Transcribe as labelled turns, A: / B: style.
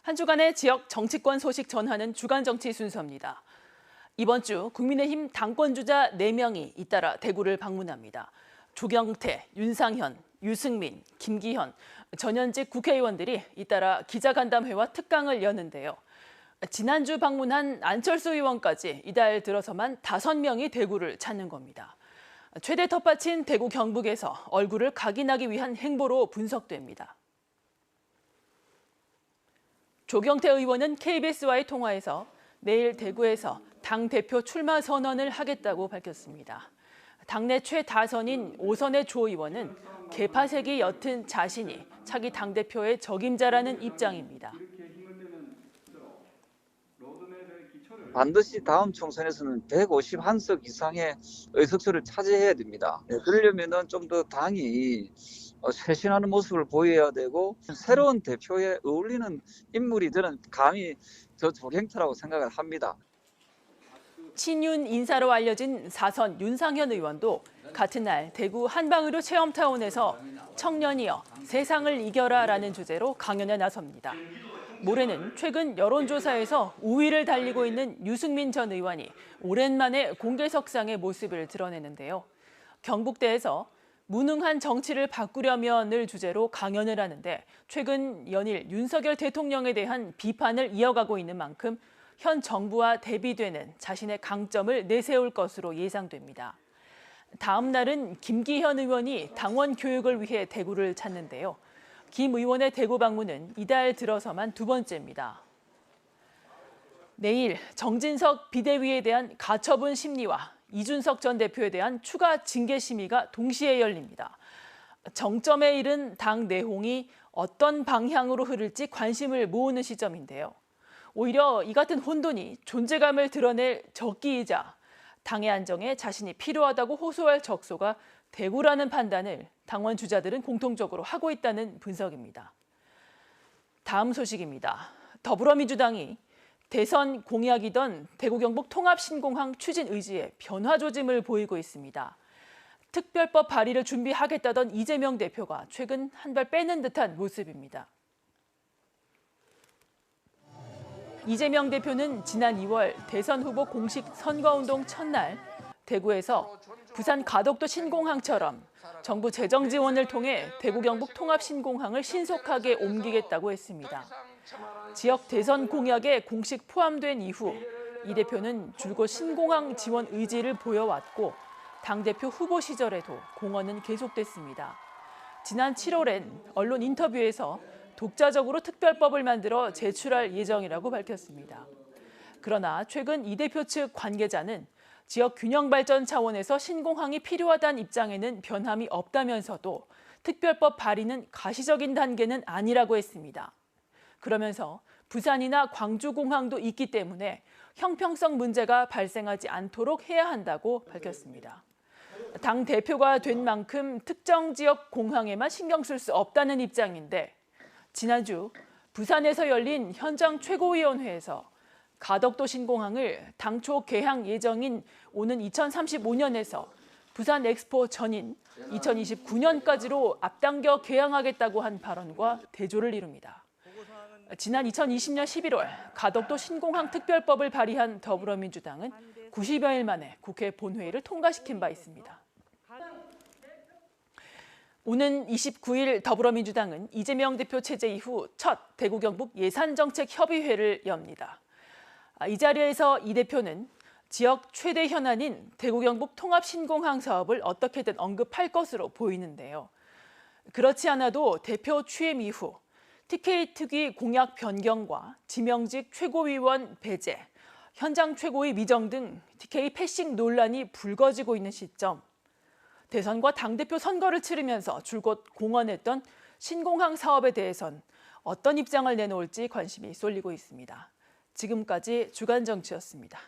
A: 한 주간의 지역 정치권 소식 전하는 주간 정치 순서입니다. 이번 주 국민의힘 당권주자 4명이 잇따라 대구를 방문합니다. 조경태, 윤상현, 유승민, 김기현, 전현직 국회의원들이 잇따라 기자간담회와 특강을 여는데요. 지난주 방문한 안철수 의원까지 이달 들어서만 5명이 대구를 찾는 겁니다. 최대 텃밭인 대구 경북에서 얼굴을 각인하기 위한 행보로 분석됩니다. 조경태 의원은 KBS와의 통화에서 내일 대구에서 당대표 출마 선언을 하겠다고 밝혔습니다. 당내 최다선인 5선의 조 의원은 개파색이 옅은 자신이 차기 당대표의 적임자라는 입장입니다.
B: 반드시 다음 총선에서는 151석 이상의 의석수를 차지해야 됩니다. 그러려면 좀 더 당이 쇄신하는 모습을 보여야 되고 새로운 대표에 어울리는 인물이 저는 감히 저 조경태라고 생각을 합니다.
A: 친윤 인사로 알려진 4선 윤상현 의원도 같은 날 대구 한방의료 체험타운에서 청년이여 세상을 이겨라라는 주제로 강연에 나섭니다. 모레는 최근 여론조사에서 우위를 달리고 있는 유승민 전 의원이 오랜만에 공개석상의 모습을 드러내는데요. 경북대에서 무능한 정치를 바꾸려면을 주제로 강연을 하는데 최근 연일 윤석열 대통령에 대한 비판을 이어가고 있는 만큼 현 정부와 대비되는 자신의 강점을 내세울 것으로 예상됩니다. 다음 날은 김기현 의원이 당원 교육을 위해 대구를 찾는데요. 김 의원의 대구 방문은 이달 들어서만 2번째입니다. 내일 정진석 비대위에 대한 가처분 심리와 이준석 전 대표에 대한 추가 징계 심의가 동시에 열립니다. 정점에 이른 당 내홍이 어떤 방향으로 흐를지 관심을 모으는 시점인데요. 오히려 이 같은 혼돈이 존재감을 드러낼 적기이자 당의 안정에 자신이 필요하다고 호소할 적소가 대구라는 판단을 당원 주자들은 공통적으로 하고 있다는 분석입니다. 다음 소식입니다. 더불어민주당이 대선 공약이던 대구 경북 통합신공항 추진 의지에 변화 조짐을 보이고 있습니다. 특별법 발의를 준비하겠다던 이재명 대표가 최근 한 발 빼는 듯한 모습입니다. 이재명 대표는 지난 2월 대선 후보 공식 선거운동 첫날 대구에서 부산 가덕도 신공항처럼 정부 재정 지원을 통해 대구 경북 통합 신공항을 신속하게 옮기겠다고 했습니다. 지역 대선 공약에 공식 포함된 이후 이 대표는 줄곧 신공항 지원 의지를 보여왔고 당대표 후보 시절에도 공언은 계속됐습니다. 지난 7월엔 언론 인터뷰에서 독자적으로 특별법을 만들어 제출할 예정이라고 밝혔습니다. 그러나 최근 이 대표 측 관계자는 지역 균형 발전 차원에서 신공항이 필요하다는 입장에는 변함이 없다면서도 특별법 발의는 가시적인 단계는 아니라고 했습니다. 그러면서 부산이나 광주공항도 있기 때문에 형평성 문제가 발생하지 않도록 해야 한다고 밝혔습니다. 당 대표가 된 만큼 특정 지역 공항에만 신경 쓸 수 없다는 입장인데 지난주 부산에서 열린 현장 최고위원회에서 가덕도 신공항을 당초 개항 예정인 오는 2035년에서 부산 엑스포 전인 2029년까지로 앞당겨 개항하겠다고 한 발언과 대조를 이룹니다. 지난 2020년 11월 가덕도 신공항 특별법을 발의한 더불어민주당은 90여일 만에 국회 본회의를 통과시킨 바 있습니다. 오는 29일 더불어민주당은 이재명 대표 체제 이후 첫 대구 경북 예산정책협의회를 엽니다. 이 자리에서 이 대표는 지역 최대 현안인 대구 경북 통합 신공항 사업을 어떻게든 언급할 것으로 보이는데요. 그렇지 않아도 대표 취임 이후 TK 특위 공약 변경과 지명직 최고위원 배제, 현장 최고위 미정 등 TK 패싱 논란이 불거지고 있는 시점, 대선과 당대표 선거를 치르면서 줄곧 공언했던 신공항 사업에 대해선 어떤 입장을 내놓을지 관심이 쏠리고 있습니다. 지금까지 주간정치였습니다.